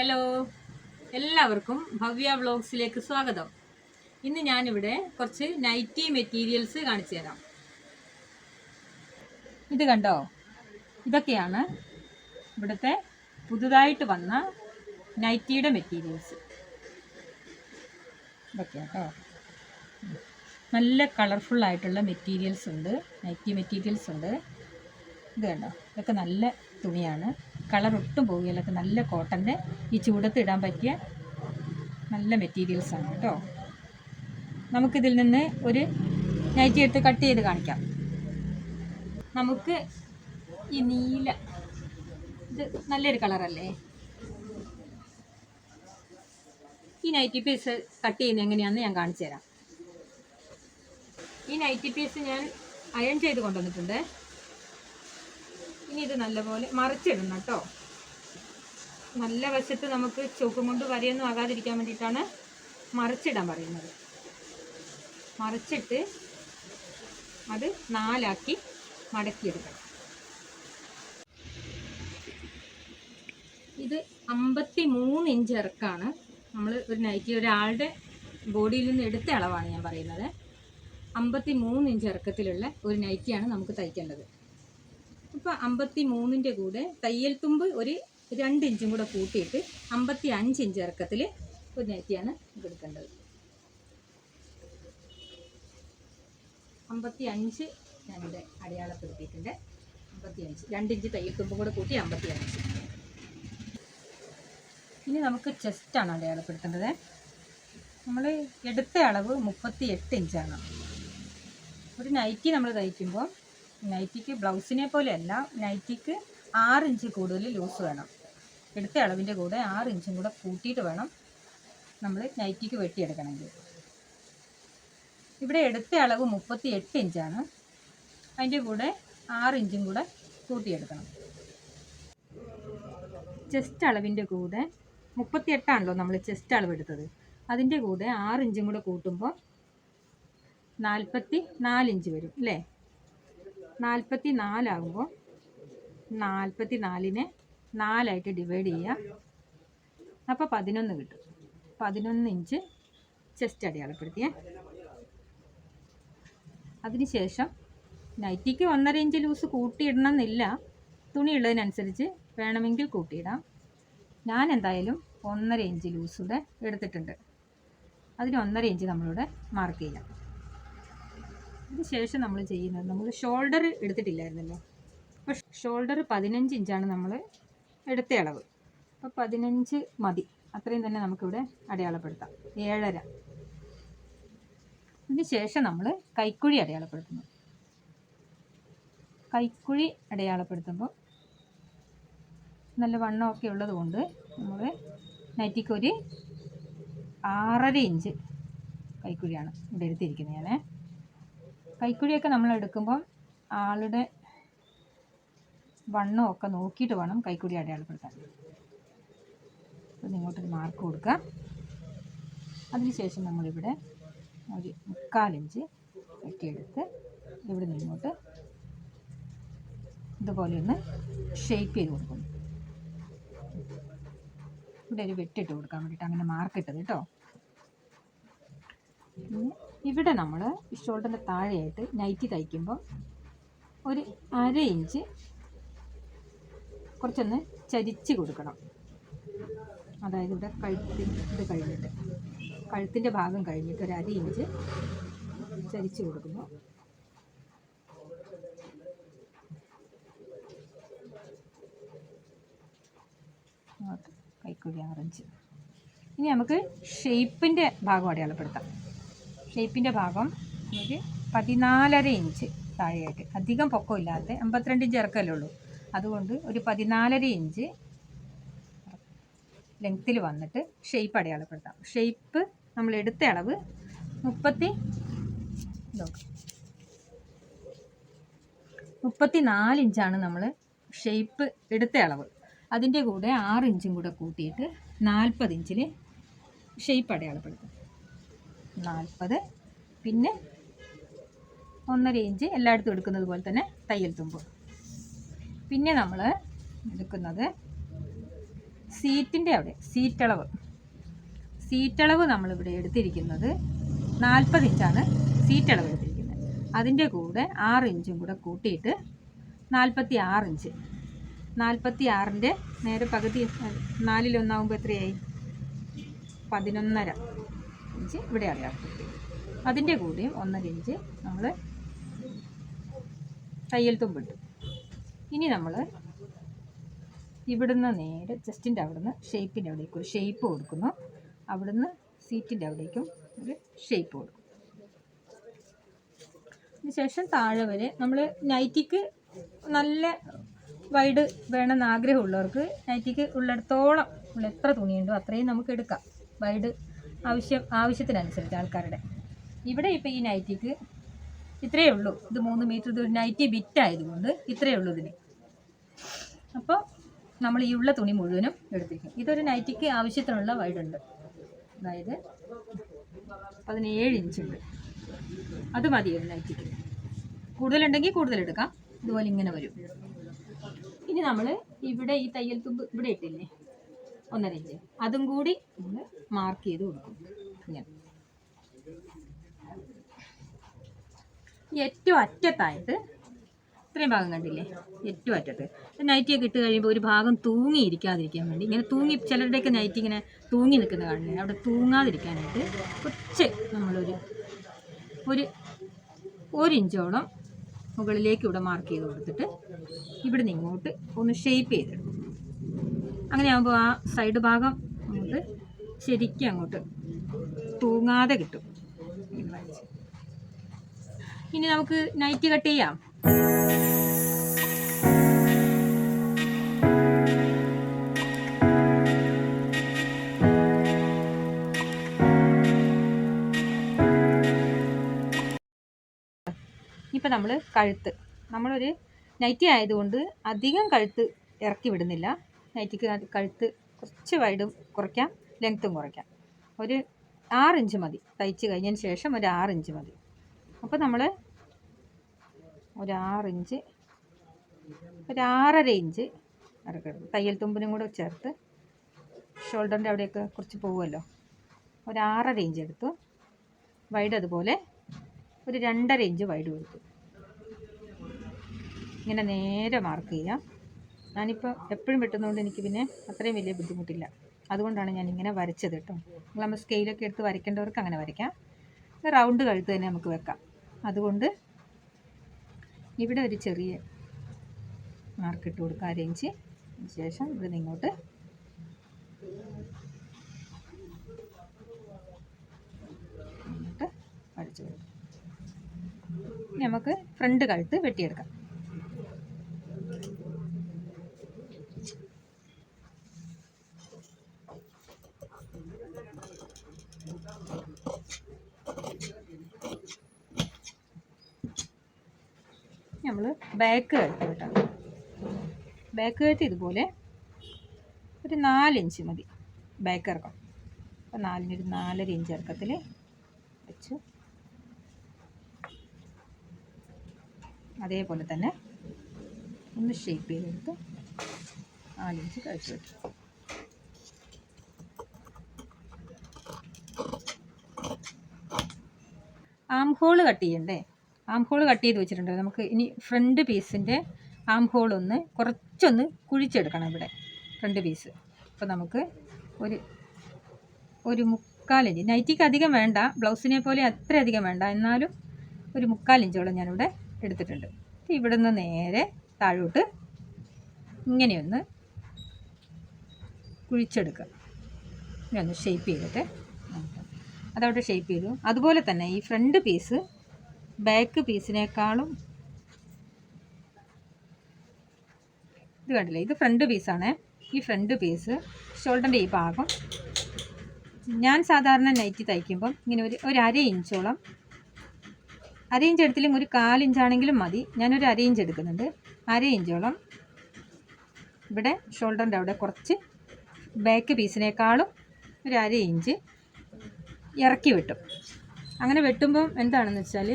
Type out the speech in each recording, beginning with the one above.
Hello, എല്ലാവർക്കും ഭവ്യ വ്ളോഗ്സിലേക്ക് സ്വാഗതം. ഇന്ന് ഞാനിവിടെ കുറച്ച് നൈറ്റി മെറ്റീരിയൽസ് കാണിച്ചു തരാം. ഇത് കണ്ടോ, ഇതൊക്കെയാണ് ഇവിടുത്തെ പുതുതായിട്ട് വന്ന നൈറ്റിയുടെ മെറ്റീരിയൽസ്. ഇതൊക്കെയാണ് കേട്ടോ. നല്ല കളർഫുള്ളായിട്ടുള്ള മെറ്റീരിയൽസ് ഉണ്ട്, നൈറ്റി മെറ്റീരിയൽസ് ഉണ്ട്. ഇത് കണ്ടോ, ഇതൊക്കെ നല്ല തുണിയാണ്, കളർ ഒട്ടും പോവുകയില്ല. നല്ല കോട്ടൻ്റെ ഈ ചൂടത്ത് ഇടാൻ പറ്റിയ നല്ല മെറ്റീരിയൽസാണ് കേട്ടോ. നമുക്കിതിൽ നിന്ന് ഒരു നൈറ്റി എടുത്ത് കട്ട് ചെയ്ത് കാണിക്കാം. നമുക്ക് ഈ നീല, ഇത് നല്ലൊരു കളറല്ലേ. ഈ നൈറ്റി പീസ് കട്ട് ചെയ്യുന്നത് എങ്ങനെയാണെന്ന് ഞാൻ കാണിച്ചു തരാം. ഈ നൈറ്റി പീസ് ഞാൻ അയൺ ചെയ്ത് കൊണ്ടുവന്നിട്ടുണ്ട്. ഇനി ഇത് നല്ലപോലെ മറിച്ചിടണം കേട്ടോ. നല്ല വശത്ത് നമുക്ക് ചോക്കും കൊണ്ട് വരയൊന്നും ആകാതിരിക്കാൻ വേണ്ടിയിട്ടാണ് മറിച്ചിടാൻ പറയുന്നത്. മറിച്ചിട്ട് അത് 4 ആക്കി മടക്കിയെടുക്കണം. ഇത് 53 ഇഞ്ച് ഇറക്കാണ്. നമ്മൾ ഒരു നൈറ്റി ഒരാളുടെ ബോഡിയിൽ നിന്ന് എടുത്ത അളവാണ് ഞാൻ പറയുന്നത്. 53 ഇഞ്ച് ഇറക്കത്തിലുള്ള ഒരു നൈറ്റിയാണ് നമുക്ക് തയ്ക്കേണ്ടത്. ഇപ്പോൾ 53ൻ്റെ കൂടെ തയ്യൽ തുമ്പ് ഒരു 2 ഇഞ്ചും കൂടെ കൂട്ടിയിട്ട് 55 ഇഞ്ച് ഇറക്കത്തിൽ ഒരു നൈറ്റിയാണ് എടുക്കേണ്ടത്. 55 2 അടയാളപ്പെടുത്തിയിട്ടുണ്ട്. 55 2 ഇഞ്ച് തയ്യൽ തുമ്പും കൂടെ കൂട്ടി 55. ഇനി നമുക്ക് ചെസ്റ്റാണ് അടയാളപ്പെടുത്തേണ്ടത്. നമ്മൾ എടുത്ത അളവ് 38 ഇഞ്ചാണ്. ഒരു നൈറ്റി നമ്മൾ തയ്ക്കുമ്പോൾ നൈറ്റിക്ക് ബ്ലൗസിനെ പോലെയല്ല, നൈറ്റിക്ക് 6 ഇഞ്ച് കൂടുതൽ ലൂസ് വേണം. എടുത്ത അളവിൻ്റെ കൂടെ 6 ഇഞ്ചും കൂടെ കൂട്ടിയിട്ട് വേണം നമ്മൾ നൈറ്റിക്ക് വെട്ടിയെടുക്കണമെങ്കിൽ. ഇവിടെ എടുത്ത അളവ് 38 ഇഞ്ചാണ്. അതിൻ്റെ കൂടെ 6 ഇഞ്ചും കൂടെ കൂട്ടിയെടുക്കണം. ചെസ്റ്റ് അളവിൻ്റെ കൂടെ 38 ആണല്ലോ നമ്മൾ ചെസ്റ്റ് അളവ് എടുത്തത്. അതിൻ്റെ കൂടെ 6 ഇഞ്ചും കൂടെ കൂട്ടുമ്പോൾ 44 ഇഞ്ച് വരും അല്ലേ. 44 ആകുമ്പോൾ 44നെ 4 ആയിട്ട് ഡിവൈഡ് ചെയ്യുക. അപ്പോൾ 11 കിട്ടും. 11 ഇഞ്ച് ചെസ്റ്റ് അടയാളപ്പെടുത്തിയേ. അതിനുശേഷം നൈറ്റിക്ക് 1.5 ഇഞ്ച് ലൂസ് കൂട്ടിയിടണം എന്നില്ല, തുണിയുള്ളതിനനുസരിച്ച് വേണമെങ്കിൽ കൂട്ടിയിടാം. ഞാൻ എന്തായാലും 1.5 ഇഞ്ച് ലൂസൂടെ എടുത്തിട്ടുണ്ട്. അതിന് 1.5 ഇഞ്ച് നമ്മളിവിടെ മാർക്ക് ചെയ്യാം. ഇതിന് ശേഷം നമ്മൾ ചെയ്യുന്നത്, നമ്മൾ ഷോൾഡർ എടുത്തിട്ടില്ലായിരുന്നല്ലോ. അപ്പോൾ ഷോൾഡർ 15 ഇഞ്ചാണ് നമ്മൾ എടുത്ത അളവ്. അപ്പോൾ 15 മതി, അത്രയും തന്നെ നമുക്കിവിടെ അടയാളപ്പെടുത്താം. 7.5. ഇതിന് ശേഷം നമ്മൾ കൈക്കുഴി അടയാളപ്പെടുത്തുന്നു. കൈക്കുഴി അടയാളപ്പെടുത്തുമ്പോൾ നല്ല വണ്ണമൊക്കെ ഉള്ളത് കൊണ്ട് നമ്മൾ നൈറ്റിക്കൊരു 6.5 ഇഞ്ച് കൈക്കുഴിയാണ് ഇവിടെ എടുത്തിരിക്കുന്നത്. ഞാൻ കൈക്കുഴിയൊക്കെ നമ്മൾ എടുക്കുമ്പം ആളുടെ വണ്ണമൊക്കെ നോക്കിയിട്ട് വേണം കൈക്കുഴി അടയാളപ്പെടുത്താൻ. അപ്പോൾ ഇങ്ങോട്ടൊരു മാർക്ക് കൊടുക്കുക. അതിനുശേഷം നമ്മളിവിടെ ഒരു 3/4 ഇഞ്ച് വെട്ടിയെടുത്ത് ഇവിടെ നിന്നോട്ട് ഇതുപോലെ ഒന്ന് ഷേപ്പ് ചെയ്ത് കൊടുക്കുന്നു. ഇവിടെ ഒരു വെട്ടിട്ട് കൊടുക്കാൻ വേണ്ടിയിട്ട് അങ്ങനെ മാർക്കിട്ടത് കേട്ടോ. ഇവിടെ നമ്മൾ ഷോൾഡറിൻ്റെ താഴെയായിട്ട് നൈറ്റി തയ്ക്കുമ്പോൾ ഒരു 1/2 ഇഞ്ച് കുറച്ചൊന്ന് ചരിച്ച് കൊടുക്കണം. അതായത് ഇവിടെ ഇത് കഴിഞ്ഞിട്ട് കഴുത്തിൻ്റെ ഭാഗം കഴിഞ്ഞിട്ട് ഒരു 1/2 ഇഞ്ച് ചരിച്ച് കൊടുക്കുമ്പോൾ കൈക്കുഴി 6 ഇഞ്ച്. ഇനി നമുക്ക് ഷേപ്പിൻ്റെ ഭാഗം അടയാളപ്പെടുത്താം. ഷേപ്പിൻ്റെ ഭാഗം ഒരു 14.5 ഇഞ്ച് താഴെയായിട്ട്, അധികം പൊക്കമില്ലാത്ത 52 ഇഞ്ച് ഇറക്കമല്ലേ ഉള്ളൂ. അതുകൊണ്ട് ഒരു 14.5 ഇഞ്ച് ലെങ്ത്തിൽ വന്നിട്ട് ഷേപ്പ് അടയാളപ്പെടുത്താം. ഷേപ്പ് നമ്മൾ എടുത്ത അളവ് 34 ഇഞ്ചാണ് നമ്മൾ ഷേപ്പ് എടുത്ത അളവ്. അതിൻ്റെ കൂടെ 6 ഇഞ്ചും കൂടെ കൂട്ടിയിട്ട് 40 ഇഞ്ചിൽ ഷേപ്പ് അടയാളപ്പെടുത്തും. 40, പിന്നെ 1.5 ഇഞ്ച് എല്ലായിടത്തും എടുക്കുന്നത് പോലെ തന്നെ തയ്യൽ തുമ്പ്. പിന്നെ നമ്മൾ എടുക്കുന്നത് സീറ്റിൻ്റെ അവിടെ സീറ്റളവ് നമ്മളിവിടെ എടുത്തിരിക്കുന്നത് 40 ഇഞ്ചാണ് സീറ്റളവ് എടുത്തിരിക്കുന്നത്. അതിൻ്റെ കൂടെ 6 ഇഞ്ചും കൂടെ കൂട്ടിയിട്ട് 46 ഇഞ്ച്. 46ൻ്റെ നേരെ പകുതി 4/1 എത്രയായി? 11.5 ഇഞ്ച് ഇവിടെ അറിയാം. അതിൻ്റെ കൂടെയും 1.5 ഇഞ്ച് നമ്മൾ തയ്യൽ തുമ്പിട്ടു. ഇനി നമ്മൾ ഇവിടുന്ന് നേരെ ചെസ്റ്റിൻ്റെ അവിടുന്ന് ഷേപ്പിൻ്റെ അവിടേക്ക് ഒരു ഷേപ്പ് കൊടുക്കുന്നു. അവിടുന്ന് സീറ്റിൻ്റെ അവിടേക്കും ഒരു ഷേപ്പ് കൊടുക്കും. അതിനുശേഷം താഴെ വരെ നമ്മൾ നൈറ്റിക്ക് നല്ല വൈഡ് വേണമെന്ന് ആഗ്രഹമുള്ളവർക്ക് നൈറ്റിക്ക് ഉള്ളിടത്തോളം എത്ര തുണിയുണ്ടോ അത്രയും നമുക്ക് എടുക്കാം. വൈഡ് ആവശ്യത്തിനനുസരിച്ച് ആൾക്കാരുടെ. ഇവിടെ ഇപ്പോൾ ഈ നൈറ്റിക്ക് ഇത്രയേ ഉള്ളൂ. ഇത് 3 മീറ്റർ. ഇത് ഒരു നൈറ്റി ബിറ്റ് ആയതുകൊണ്ട് ഇത്രയേ ഉള്ളൂ ഇതിന്. അപ്പോൾ നമ്മൾ ഈ ഉള്ള തുണി മുഴുവനും എടുത്തിരിക്കും. ഇതൊരു നൈറ്റിക്ക് ആവശ്യത്തിനുള്ള വൈഡുണ്ട്. അതായത് 17 ഇഞ്ചുണ്ട്. അത് മതി ഒരു നൈറ്റിക്ക്. കൂടുതലുണ്ടെങ്കിൽ കൂടുതലെടുക്കാം. ഇതുപോലെ ഇങ്ങനെ വരും. ഇനി നമ്മൾ ഇവിടെ ഈ തയ്യൽ തുമ്പ് ഇവിടെ ഇട്ടില്ലേ 1.5 ഇഞ്ച്, അതും കൂടി നമ്മൾ മാർക്ക് ചെയ്ത് കൊടുക്കും. ഇങ്ങനെ ഏറ്റവും അറ്റത്തായിട്ട് ഇത്രയും ഭാഗം കണ്ടില്ലേ? ഏറ്റവും അറ്റത്ത് നൈറ്റിയൊക്കെ ഇട്ട് കഴിയുമ്പോൾ ഒരു ഭാഗം തൂങ്ങിയിരിക്കാതിരിക്കാൻ വേണ്ടി ഇങ്ങനെ ചിലരുടെയൊക്കെ നൈറ്റി ഇങ്ങനെ തൂങ്ങി നിൽക്കുന്ന കാണുന്നത്. അവിടെ തൂങ്ങാതിരിക്കാനായിട്ട് കുറച്ച് നമ്മളൊരു 1 ഇഞ്ചോളം മുകളിലേക്ക് ഇവിടെ മാർക്ക് ചെയ്ത് കൊടുത്തിട്ട് ഇവിടെ നിന്ന് ഇങ്ങോട്ട് ഒന്ന് ഷേപ്പ് ചെയ്തെടുക്കും. അങ്ങനെ ആകുമ്പോൾ ആ സൈഡ് ഭാഗം നമുക്ക് ശരിക്കും അങ്ങോട്ട് തൂങ്ങാതെ കിട്ടും. ഇനി നമുക്ക് നൈറ്റി കട്ട് ചെയ്യാം. ഇപ്പം നമ്മളൊരു നൈറ്റി ആയതുകൊണ്ട് അധികം കഴുത്ത് ഇറക്കി വിടുന്നില്ല. നൈറ്റിക്ക് കഴുത്ത് കുറച്ച് വൈഡും കുറയ്ക്കാം, ലെങ്ത്തും കുറയ്ക്കാം. ഒരു 6 ഇഞ്ച് മതി. തയ്ച്ച് കഴിഞ്ഞതിന് ശേഷം ഒരു 6 ഇഞ്ച് മതി. അപ്പോൾ നമ്മൾ ഒരു 6 ഇഞ്ച്, ഒരു 6.5 ഇഞ്ച് ഇറക്കണം. തയ്യൽ തുമ്പിനും കൂടെ ചേർത്ത് ഷോൾഡറിൻ്റെ അവിടെയൊക്കെ കുറച്ച് പോകുമല്ലോ. ഒരു 6.5 ഇഞ്ച് എടുത്തു. വൈഡ് അതുപോലെ ഒരു 2.5 ഇഞ്ച് വൈഡ് കൊടുത്തു. ഇങ്ങനെ നേരെ മാർക്ക് ചെയ്യാം. ഞാനിപ്പോൾ എപ്പോഴും വെട്ടുന്നതുകൊണ്ട് എനിക്ക് പിന്നെ അത്രയും വലിയ ബുദ്ധിമുട്ടില്ല. അതുകൊണ്ടാണ് ഞാൻ ഇങ്ങനെ വരച്ചത് കേട്ടോ. നമ്മൾ സ്കെയിലൊക്കെ എടുത്ത് വരയ്ക്കേണ്ടവർക്ക് അങ്ങനെ വരയ്ക്കാം. റൗണ്ട് കഴുത്ത് തന്നെ നമുക്ക് വെക്കാം. അതുകൊണ്ട് ഇവിടെ ഒരു ചെറിയ മാർക്ക് ഇട്ട് കൊടുക്കുക, 1 ഇഞ്ച്. ശേഷം ഇവിടെ നിന്ന് ഇങ്ങോട്ട് വരച്ചു കൊടുക്കും. നമുക്ക് ഫ്രണ്ട് കഴുത്ത് വെട്ടിയെടുക്കാം. നമ്മൾ ബാക്ക് കഴുത്ത് വെട്ടാം. ബാക്ക് കഴുത്ത് ഇതുപോലെ ഒരു 4 ഇഞ്ച് മതി ബാക്ക് ഇറക്കം. അപ്പോൾ 4-ന് ഒരു 4.5 ഇഞ്ച് ഇറക്കത്തിൽ വെച്ചു. അതേപോലെ തന്നെ ഒന്ന് ഷേപ്പ് ചെയ്തെടുത്ത് 4 ഇഞ്ച് കഴിച്ചു വെച്ചു. ആം ഹോൾ കട്ട് ചെയ്യണ്ടേ? ആം ഹോൾ കട്ട് ചെയ്ത് വെച്ചിട്ടുണ്ട്. നമുക്ക് ഇനി ഫ്രണ്ട് പീസിൻ്റെ ആം ഹോൾ കുറച്ചൊന്ന് കുഴിച്ചെടുക്കണം ഇവിടെ ഫ്രണ്ട് പീസ്. അപ്പോൾ നമുക്ക് ഒരു 3/4 ഇഞ്ച്, നൈറ്റിക്ക് അധികം വേണ്ട, ബ്ലൗസിനെ പോലെ അത്രയധികം വേണ്ട, എന്നാലും ഒരു 3/4 ഇഞ്ചോളം ഞാനിവിടെ എടുത്തിട്ടുണ്ട്. ഇവിടെ നിന്ന് നേരെ താഴോട്ട് ഇങ്ങനെയൊന്ന് കുഴിച്ചെടുക്കുക. ഇങ്ങനെ ഷേപ്പ് ചെയ്തിട്ട് അതവിടെ ഷേപ്പ് ചെയ്തു. അതുപോലെ തന്നെ ഈ ഫ്രണ്ട് പീസ് ബാക്ക് പീസിനേക്കാളും ഇത് കണ്ടില്ലേ, ഇത് ഫ്രണ്ട് പീസാണ്. ഈ ഫ്രണ്ട് പീസ് ഷോൾഡറിൻ്റെ ഈ ഭാഗം ഞാൻ സാധാരണ നൈറ്റി തയ്ക്കുമ്പം ഇങ്ങനെ ഒരു 1/2 ഇഞ്ചോളം, 1/2 ഇഞ്ച് എടുത്തില്ലെങ്കിൽ ഒരു 1/4 ഇഞ്ചാണെങ്കിലും മതി. ഞാനൊരു 1/2 ഇഞ്ച് എടുക്കുന്നുണ്ട്. 1/2 ഇഞ്ചോളം ഇവിടെ ഷോൾഡറിൻ്റെ അവിടെ കുറച്ച് ബാക്ക് പീസിനേക്കാളും ഒരു 1/2 ഇഞ്ച് ഇറക്കി വെട്ടും. അങ്ങനെ വെട്ടുമ്പം എന്താണെന്ന് വെച്ചാൽ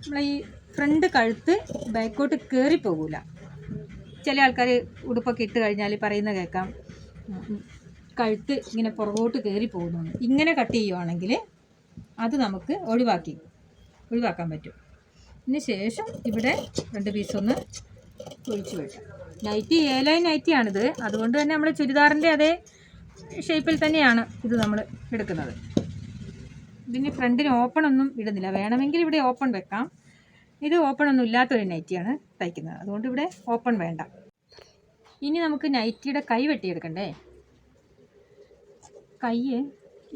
നമ്മൾ ഈ ഫ്രണ്ട് കഴുത്ത് ബാക്കോട്ട് കയറിപ്പോകില്ല. ചില ആൾക്കാർ ഉടുപ്പൊക്കെ ഇട്ട് കഴിഞ്ഞാൽ പറയുന്ന കേൾക്കാം, കഴുത്ത് ഇങ്ങനെ പുറകോട്ട് കയറി പോകുന്നുണ്ട്. ഇങ്ങനെ കട്ട് ചെയ്യുവാണെങ്കിൽ അത് നമുക്ക് ഒഴിവാക്കാൻ പറ്റും. ഇതിന് ശേഷം ഇവിടെ 2 പീസൊന്ന് ഒഴിച്ച് വെക്കാം. നൈറ്റി ഏലൈൻ നൈറ്റിയാണിത്, അതുകൊണ്ട് തന്നെ നമ്മൾ ചുരിദാറിൻ്റെ അതേ ഷേപ്പിൽ തന്നെയാണ് ഇത് നമ്മൾ എടുക്കുന്നത്. ഇതിന് ഫ്രണ്ടിന് ഓപ്പൺ ഒന്നും ഇടുന്നില്ല, വേണമെങ്കിൽ ഇവിടെ ഓപ്പൺ വെക്കാം. ഇത് ഓപ്പൺ ഒന്നും ഇല്ലാത്തൊരു നൈറ്റിയാണ് തയ്ക്കുന്നത്, അതുകൊണ്ട് ഇവിടെ ഓപ്പൺ വേണ്ട. ഇനി നമുക്ക് നൈറ്റിയുടെ കൈ വെട്ടിയെടുക്കണ്ടേ. കൈ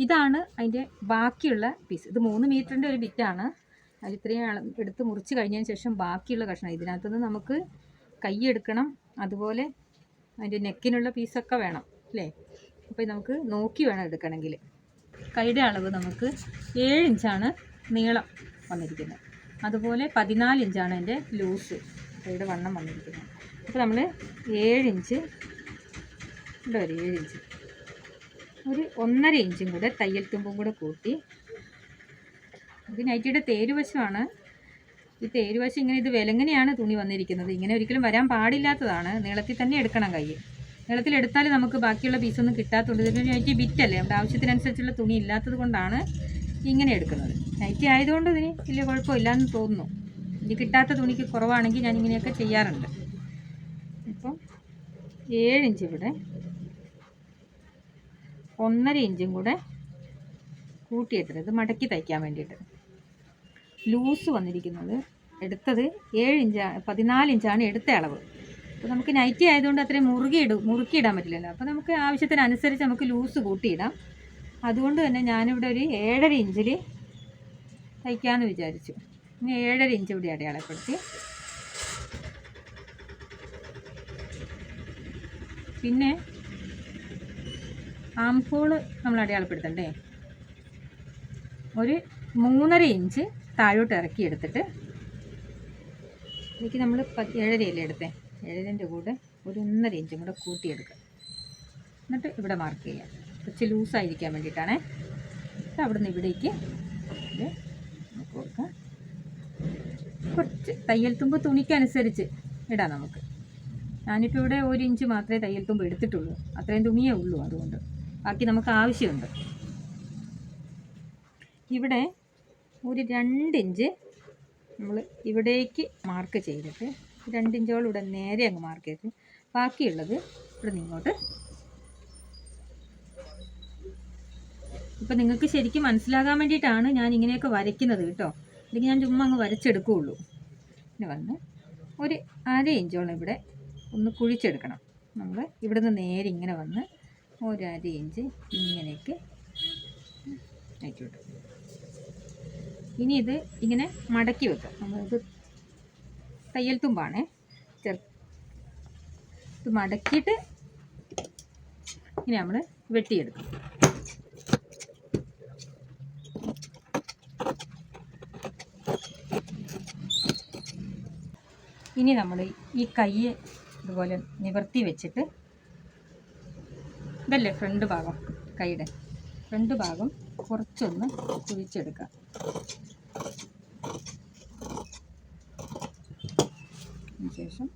ഇതാണ് അതിൻ്റെ ബാക്കിയുള്ള പീസ്. ഇത് 3 മീറ്ററിൻ്റെ ഒരു ബിറ്റാണ്. അത് ഇത്രയും എടുത്ത് മുറിച്ച് കഴിഞ്ഞതിന് ശേഷം ബാക്കിയുള്ള കഷ്ണം ഇതിനകത്തുനിന്ന് നമുക്ക് കൈ എടുക്കണം. അതുപോലെ അതിൻ്റെ നെക്കിനുള്ള പീസൊക്കെ വേണം അല്ലേ. അപ്പോൾ നമുക്ക് നോക്കി വേണം എടുക്കണമെങ്കിൽ. കൈയുടെ അളവ് നമുക്ക് 7 ഇഞ്ചാണ് നീളം വന്നിരിക്കുന്നത്, അതുപോലെ 14 ഇഞ്ചാണ് എൻ്റെ ലൂസ് കൈയുടെ വണ്ണം വന്നിരിക്കുന്നത്. അപ്പോൾ നമ്മൾ 7 ഇഞ്ച് ഇവിടെ വരെ 7 ഇഞ്ച് ഒരു 1.5 ഇഞ്ചും കൂടെ തയ്യൽ തുമ്പും കൂടെ കൂട്ടി. ഇത് നൈറ്റിയുടെ തേരുവശമാണ്. ഈ തേരുവശം ഇങ്ങനെ ഇത് വിലങ്ങനെയാണ് തുണി വന്നിരിക്കുന്നത്. ഇങ്ങനെ ഒരിക്കലും വരാൻ പാടില്ലാത്തതാണ്. നീളത്തിൽ തന്നെ എടുക്കണം കൈ. നീളത്തിലെടുത്താൽ നമുക്ക് ബാക്കിയുള്ള പീസൊന്നും കിട്ടാത്തതുകൊണ്ട് ഇതൊരു നൈറ്റി ബിറ്റല്ലേ, നമ്മുടെ ആവശ്യത്തിനനുസരിച്ചുള്ള തുണി ഇല്ലാത്തത് കൊണ്ടാണ് ഇങ്ങനെ എടുക്കുന്നത്. നൈറ്റി ആയതുകൊണ്ട് ഇതിന് വലിയ കുഴപ്പമില്ലയെന്ന് തോന്നുന്നു. ഇനി കിട്ടാത്ത തുണിക്ക് കുറവാണെങ്കിൽ ഞാൻ ഇങ്ങനെയൊക്കെ ചെയ്യാറുണ്ട്. ഇപ്പം 7 ഇഞ്ച് ഇവിടെ 1.5 ഇഞ്ചും കൂടെ കൂട്ടിയിട്ടത് ഇത് മടക്കി തയ്ക്കാൻ വേണ്ടിയിട്ട്. ലൂസ് വന്നിരിക്കുന്നത് എടുത്തത് 7 ഇഞ്ചാണ്, 14 ഇഞ്ചാണ് എടുത്ത അളവ്. അപ്പോൾ നമുക്ക് നൈറ്റി ആയതുകൊണ്ട് അത്രയും മുറുക്കിയിടാൻ പറ്റില്ലല്ലോ. അപ്പോൾ നമുക്ക് ആവശ്യത്തിനനുസരിച്ച് നമുക്ക് ലൂസ് കൂട്ടിയിടാം. അതുകൊണ്ട് തന്നെ ഞാനിവിടെ ഒരു 7.5 ഇഞ്ചിൽ തയ്ക്കാമെന്ന് വിചാരിച്ചു. ഇനി 7.5 ഇഞ്ച് ഇവിടെ അടയാളപ്പെടുത്തി. പിന്നെ ആം ഹോള് നമ്മൾ അടയാളപ്പെടുത്തണ്ടേ. ഒരു 3.5 ഇഞ്ച് താഴോട്ട് ഇറക്കി എടുത്തിട്ട് എനിക്ക് നമ്മൾ 7.5 എടുത്തേ, 7ൻ്റെ കൂടെ ഒരു 1.5 ഇഞ്ചും കൂടെ കൂട്ടിയെടുക്കുക. എന്നിട്ട് ഇവിടെ മാർക്ക് ചെയ്യാം, കുറച്ച് ലൂസായിരിക്കാൻ വേണ്ടിയിട്ടാണേ. എന്നിട്ട് അവിടെ നിന്ന് ഇവിടേക്ക് നമുക്ക് കൊടുക്കാം. കുറച്ച് തയ്യൽ തുമ്പ് തുണിക്കനുസരിച്ച് ഇടാം നമുക്ക്. ഞാനിപ്പോൾ ഇവിടെ 1 ഇഞ്ച് മാത്രമേ തയ്യൽ തുമ്പ് എടുത്തിട്ടുള്ളൂ, അത്രയും തുണിയേ ഉള്ളൂ. അതുകൊണ്ട് ബാക്കി നമുക്ക് ആവശ്യമുണ്ട്. ഇവിടെ ഒരു 2 ഇഞ്ച് നമ്മൾ ഇവിടേക്ക് മാർക്ക് ചെയ്തിട്ട് 2 ഇഞ്ചോളം ഇവിടെ നേരെ അങ്ങ് മാർക്ക് ചെയ്തിട്ട് ബാക്കിയുള്ളത് ഇവിടെ നിങ്ങോട്ട്. ഇപ്പം നിങ്ങൾക്ക് ശരിക്കും മനസ്സിലാകാൻ വേണ്ടിയിട്ടാണ് ഞാൻ ഇങ്ങനെയൊക്കെ വരയ്ക്കുന്നത് കേട്ടോ, അല്ലെങ്കിൽ ഞാൻ ചുമ്മാ അങ്ങ് വരച്ചെടുക്കുകയുള്ളൂ. പിന്നെ വന്ന് ഒരു 1/2 ഇഞ്ചോളം ഇവിടെ ഒന്ന് കുഴിച്ചെടുക്കണം. നമ്മൾ ഇവിടെ നിന്ന് നേരെ ഇങ്ങനെ വന്ന് ഒരു 1/2 ഇഞ്ച് ഇങ്ങനെയൊക്കെ ആയിക്കോട്ടെ. ഇനി ഇത് ഇങ്ങനെ മടക്കി വെക്കാം. നമ്മളിത് തയ്യൽ തുമ്പാണ്, ഇത് മടക്കിയിട്ട് ഇനി നമ്മൾ വെട്ടിയെടുക്കും. ഇനി നമ്മൾ ഈ കൈ ഇതുപോലെ നിവർത്തി വെച്ചിട്ട് ഇതല്ലേ ഫ്രണ്ട് ഭാഗം, കൈയുടെ ഫ്രണ്ട് ഭാഗം കുറച്ചൊന്ന് കുഴിച്ചെടുക്കാം. അതിനുശേഷം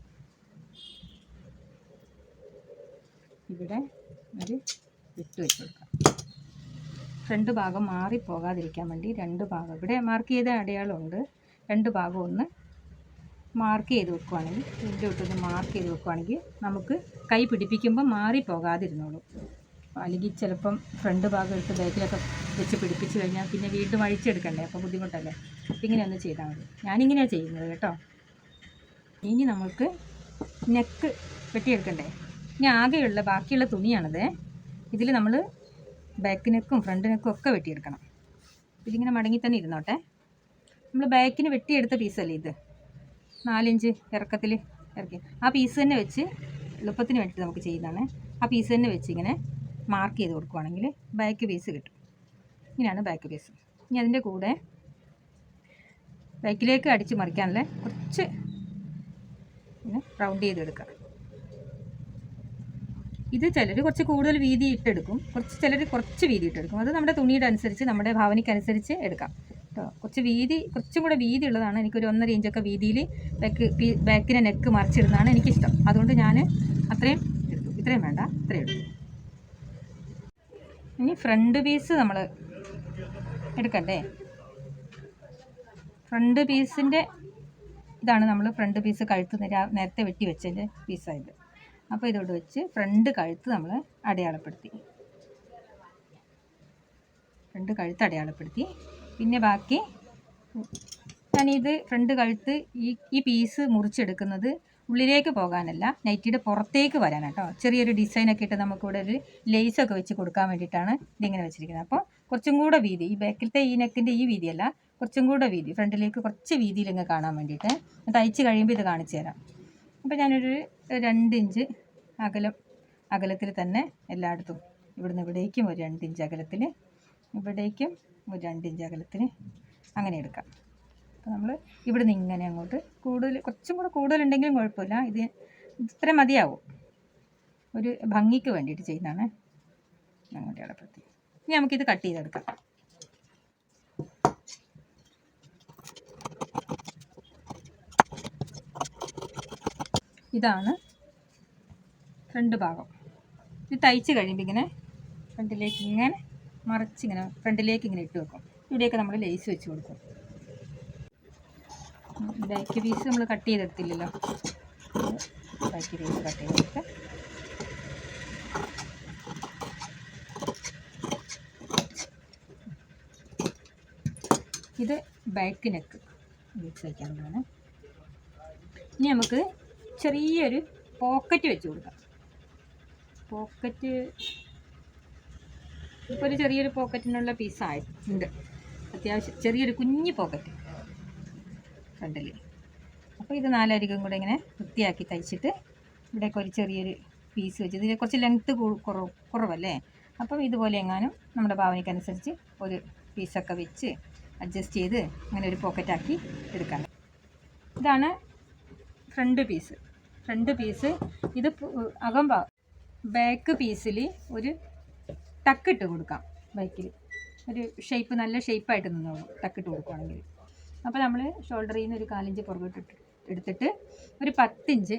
ഇവിടെ ഒരു വിട്ട് വെച്ച് കൊടുക്കാം. ഫ്രണ്ട് ഭാഗം മാറിപ്പോകാതിരിക്കാൻ വേണ്ടി 2 ഭാഗം ഇവിടെ മാർക്ക് ചെയ്ത അടയാളമുണ്ട്. 2 ഭാഗം ഒന്ന് മാർക്ക് ചെയ്ത് വെക്കുവാണെങ്കിൽ, ഇതിൻ്റെ വിട്ടൊന്ന് മാർക്ക് ചെയ്ത് വെക്കുവാണെങ്കിൽ നമുക്ക് കൈ പിടിപ്പിക്കുമ്പോൾ മാറിപ്പോകാതിരുന്നോളൂ. അല്ലെങ്കിൽ ചിലപ്പം ഫ്രണ്ട് ഭാഗം എടുത്ത് ബാക്കിലൊക്കെ വെച്ച് പിടിപ്പിച്ച് കഴിഞ്ഞാൽ പിന്നെ വീണ്ടും അഴിച്ചെടുക്കണ്ടേ, അപ്പോൾ ബുദ്ധിമുട്ടല്ലേ. അപ്പം ഇങ്ങനെ ഒന്ന് ചെയ്താൽ മതി. ഞാനിങ്ങനെയാണ് ചെയ്യുന്നത് കേട്ടോ. ഇനി നമുക്ക് നെക്ക് വെട്ടിയെടുക്കണ്ടേ. ഇനി ആകെയുള്ള ബാക്കിയുള്ള തുണിയാണത്. ഇതിൽ നമ്മൾ ബാക്ക് നെക്കും ഫ്രണ്ട് നെക്കും ഒക്കെ വെട്ടിയെടുക്കണം. ഇതിങ്ങനെ മടങ്ങി തന്നെ ഇരുന്നോട്ടെ. നമ്മൾ ബാക്കിന് വെട്ടിയെടുത്ത പീസല്ലേ ഇത്, 4 ഇഞ്ച് ഇറക്കത്തിൽ ഇറക്കി ആ പീസ് തന്നെ വെച്ച് എളുപ്പത്തിന് വേണ്ടിയിട്ട് നമുക്ക് ചെയ്യുന്നതാണ്. ആ പീസ് തന്നെ വെച്ച് ഇങ്ങനെ മാർക്ക് ചെയ്ത് കൊടുക്കുവാണെങ്കിൽ ബാക്ക് പീസ് കിട്ടും. ഇങ്ങനെയാണ് ബാക്ക് പീസ്. ഇനി അതിൻ്റെ കൂടെ ബാക്കിലേക്ക് അടിച്ച് മറിക്കാനുള്ള കുറച്ച് ഇങ്ങനെ റൗണ്ട് ചെയ്തെടുക്കാം. ഇത് ചിലർ കുറച്ച് കൂടുതൽ വീതി ഇട്ടെടുക്കും, ചിലർ കുറച്ച് വീതി ഇട്ടെടുക്കും. അത് നമ്മുടെ തുണിയുടെ അനുസരിച്ച്, നമ്മുടെ ഭാവനയ്ക്കനുസരിച്ച് എടുക്കാം കേട്ടോ. കുറച്ചും കൂടെ വീതി ഉള്ളതാണ്. എനിക്കൊരു 1.5 ഇഞ്ചൊക്കെ വീതിയിൽ ബാക്കിനെ നെക്ക് മറിച്ചിടുന്നതാണ് എനിക്കിഷ്ടം. അതുകൊണ്ട് ഞാൻ അത്രയും എടുത്തു. ഇത്രയും വേണ്ട, ഇത്രയും എടുത്തു. ഇനി ഫ്രണ്ട് പീസ് നമ്മൾ എടുക്കണ്ടേ. ഫ്രണ്ട് പീസിൻ്റെ ഇതാണ് നമ്മൾ ഫ്രണ്ട് പീസ് കഴുത്ത് നേരത്തെ വെട്ടി വെച്ചതിൻ്റെ പീസായത്. അപ്പോൾ ഇതോട് വെച്ച് ഫ്രണ്ട് കഴുത്ത് നമ്മൾ അടയാളപ്പെടുത്തി. ഫ്രണ്ട് കഴുത്ത് അടയാളപ്പെടുത്തി. പിന്നെ ബാക്കി ഞാനിത് ഫ്രണ്ട് കഴുത്ത് ഈ പീസ് മുറിച്ചെടുക്കുന്നത് ഉള്ളിലേക്ക് പോകാനല്ല, നൈറ്റിയുടെ പുറത്തേക്ക് വരാനാട്ടോ. ചെറിയൊരു ഡിസൈനൊക്കെ ഇട്ട് നമുക്കിവിടെ ഒരു ലേസൊക്കെ വെച്ച് കൊടുക്കാൻ വേണ്ടിയിട്ടാണ് ഇതിങ്ങനെ വെച്ചിരിക്കുന്നത്. അപ്പോൾ കുറച്ചും കൂടെ വീതി, ഈ ബാക്കിലത്തെ ഈ നെക്കിൻ്റെ ഈ വീതിയല്ല, കുറച്ചും കൂടെ വീതി, ഫ്രണ്ടിലേക്ക് കുറച്ച് വീതിയിൽ ഇങ്ങ് കാണാൻ വേണ്ടിയിട്ട് തയ്ച്ച് കഴിയുമ്പോൾ ഇത് കാണിച്ചു തരാം. അപ്പോൾ ഞാനൊരു 2 ഇഞ്ച് അകലത്തിൽ തന്നെ എല്ലായിടത്തും ഇവിടുന്ന് ഇവിടേക്കും ഒരു 2 ഇഞ്ച് അകലത്തിൽ, ഇവിടേക്കും ഒരു 2 ഇഞ്ച് അകലത്തിൽ അങ്ങനെ എടുക്കാം. അപ്പോൾ നമ്മൾ ഇവിടുന്ന് ഇങ്ങനെ അങ്ങോട്ട് കുറച്ചും കൂടെ കൂടുതലുണ്ടെങ്കിലും കുഴപ്പമില്ല, ഇത് ഇത്ര മതിയാവും. ഒരു ഭംഗിക്ക് വേണ്ടിയിട്ട് ചെയ്യുന്നതാണ്. അങ്ങോട്ട് ഇടപ്പെടുത്തി ഇനി നമുക്കിത് കട്ട് ചെയ്തെടുക്കാം. ഇതാണ് ഫ്രണ്ട് ഭാഗം. ഇത് തയ്ച്ച് കഴിയുമ്പോൾ ഇങ്ങനെ ഫ്രണ്ടിലേക്ക് ഇങ്ങനെ മറിച്ചിങ്ങനെ ഫ്രണ്ടിലേക്ക് ഇങ്ങനെ ഇട്ട് വെക്കും. ഇവിടെയൊക്കെ നമ്മൾ ലേസ് വെച്ച് കൊടുക്കും. ബാക്ക് പീസ് നമ്മൾ കട്ട് ചെയ്തെടുത്തില്ലല്ലോ, ബാക്ക് പീസ് കട്ട് ചെയ്തെടുത്ത് ഇത് ബാക്ക് നെക്ക് വെച്ച് വയ്ക്കാനുള്ളതാണ്. ഇനി നമുക്ക് ചെറിയൊരു പോക്കറ്റ് വെച്ച് കൊടുക്കാം. പോക്കറ്റ് ഇപ്പോൾ ഒരു ചെറിയൊരു പോക്കറ്റിനുള്ള പീസായിട്ടുണ്ട്, അത്യാവശ്യം ചെറിയൊരു കുഞ്ഞ് പോക്കറ്റ് ഫ്രണ്ടിൽ. അപ്പോൾ ഇത് 4 അരികും കൂടെ ഇങ്ങനെ വൃത്തിയാക്കി തയ്ച്ചിട്ട് ഇവിടേക്ക് ഒരു ചെറിയൊരു പീസ് വെച്ച്, ഇതിന് കുറച്ച് ലെങ്ത്ത് കുറവല്ലേ, അപ്പം ഇതുപോലെ എങ്ങാനും നമ്മുടെ ഭാവനയ്ക്കനുസരിച്ച് ഒരു പീസൊക്കെ വെച്ച് അഡ്ജസ്റ്റ് ചെയ്ത് അങ്ങനെ ഒരു പോക്കറ്റാക്കി എടുക്കാം. ഇതാണ് ഫ്രണ്ട് പീസ്. ഇത് ബാക്ക് പീസിൽ ഒരു ടക്കിട്ട് കൊടുക്കാം. ബാക്കിൽ ഒരു ഷേപ്പ്, നല്ല ഷേപ്പായിട്ട് നിന്നോളൂ ടക്കിട്ട് കൊടുക്കുകയാണെങ്കിൽ. അപ്പോൾ നമ്മൾ ഷോൾഡറിൽ നിന്ന് ഒരു 4 ഇഞ്ച് പുറകോട്ട് എടുത്തിട്ട് ഒരു 10 ഇഞ്ച്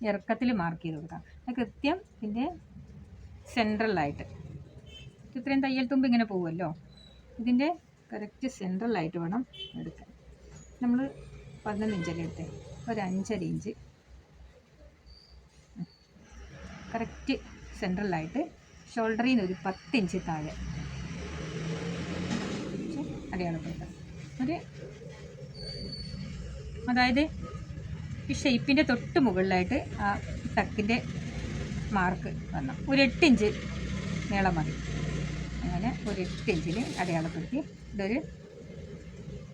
ഇറക്കത്തിൽ മാർക്ക് ചെയ്ത് കൊടുക്കാം. അത് കൃത്യം ഇതിൻ്റെ സെൻട്രലായിട്ട്, ഇത്രയും തയ്യൽ തുമ്പ് ഇങ്ങനെ പോകുമല്ലോ, ഇതിൻ്റെ കറക്റ്റ് സെൻട്രലായിട്ട് വേണം എടുക്കാൻ. നമ്മൾ 11 ഇഞ്ചല്ലേ എടുത്തേ, ഒരു 5.5 ഇഞ്ച് കറക്റ്റ് സെൻട്രലായിട്ട് ഷോൾഡറിൽ നിന്ന് ഒരു 10 ഇഞ്ച് താഴെ അടയാളപ്പെടുത്താം. അതായത് ഈ ഷേപ്പിൻ്റെ തൊട്ട് മുകളിലായിട്ട് ആ ടക്കിൻ്റെ മാർക്ക് വരണം. ഒരു 8 ഇഞ്ച് നീളം മതി. അങ്ങനെ ഒരു 8 ഇഞ്ചിൽ അടയാളപ്പെടുത്തി ഇതൊരു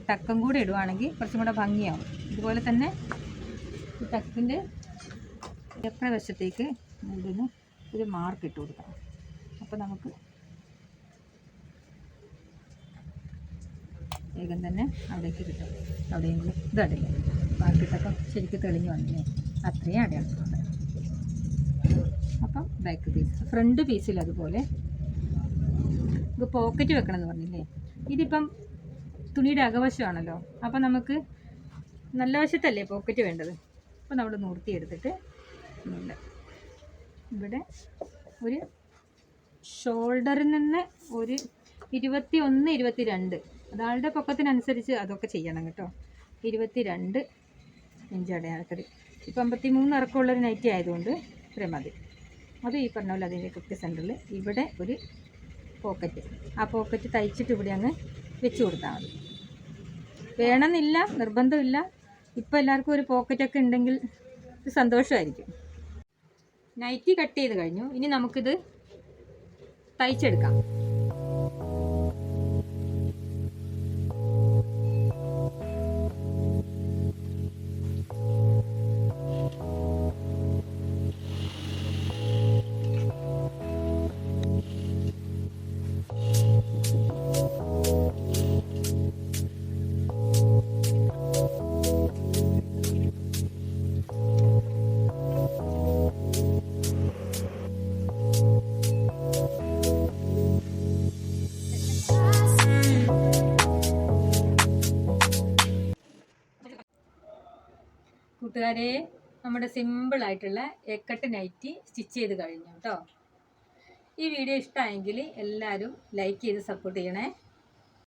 ടക്കും കൂടി ഇടുവാണെങ്കിൽ കുറച്ചും കൂടെ ഭംഗിയാവും. ഇതുപോലെ തന്നെ ഈ ടക്കിൻ്റെ വശത്തേക്ക് ഇതിന് ഒരു മാർക്ക് ഇട്ട് കൊടുക്കണം. അപ്പോൾ നമുക്ക് വേഗം തന്നെ അവിടേക്ക് കിട്ടും. അവിടെയെങ്കിലും ഇതടില്ല മാർക്കിട്ടപ്പം ശരിക്കും തെളിഞ്ഞ് വന്നില്ലേ, അത്രയും അടയാളപ്പെടുന്നത്. അപ്പം ബാക്ക് പീസ്, ഫ്രണ്ട് പീസിൽ അതുപോലെ ഇത് പോക്കറ്റ് വെക്കണം എന്ന് പറഞ്ഞില്ലേ, ഇതിപ്പം തുണിയുടെ അകവശമാണല്ലോ, അപ്പം നമുക്ക് നല്ല വശത്തല്ലേ പോക്കറ്റ് വേണ്ടത്. അപ്പോൾ നമ്മൾ നിർത്തിയെടുത്തിട്ട് ഇവിടെ ഒരു ഷോൾഡറിൽ നിന്ന് ഒരു 21, 22 അതാളുടെ പൊക്കത്തിനനുസരിച്ച് അതൊക്കെ ചെയ്യണം കേട്ടോ. 22 ഇഞ്ച് അടയാളത്തിൽ. ഇപ്പം 53 ഇറക്കമുള്ളൊരു നൈറ്റി ആയതുകൊണ്ട് ഇത്രയും മതി. അത് ഈ പറഞ്ഞ പോലെ അതിൻ്റെ കൃത്യ സെൻറ്ററിൽ ഇവിടെ ഒരു പോക്കറ്റ്, ആ പോക്കറ്റ് തയ്ച്ചിട്ട് ഇവിടെ അങ്ങ് വെച്ച് കൊടുത്താൽ മതി. വേണമെന്നില്ല, നിർബന്ധമില്ല. ഇപ്പോൾ എല്ലാവർക്കും ഒരു പോക്കറ്റൊക്കെ ഉണ്ടെങ്കിൽ ഒരു സന്തോഷമായിരിക്കും. നൈറ്റി കട്ട് ചെയ്ത് കഴിഞ്ഞു. ഇനി നമുക്കിത് തയ്ച്ചെടുക്കാം. കൂട്ടുകാരെ, നമ്മുടെ സിമ്പിളായിട്ടുള്ള എക്കട്ട് നൈറ്റി സ്റ്റിച്ച് ചെയ്ത് കഴിഞ്ഞു കേട്ടോ. ഈ വീഡിയോ ഇഷ്ടമായെങ്കിൽ എല്ലാവരും ലൈക്ക് ചെയ്ത് സപ്പോർട്ട് ചെയ്യണേ.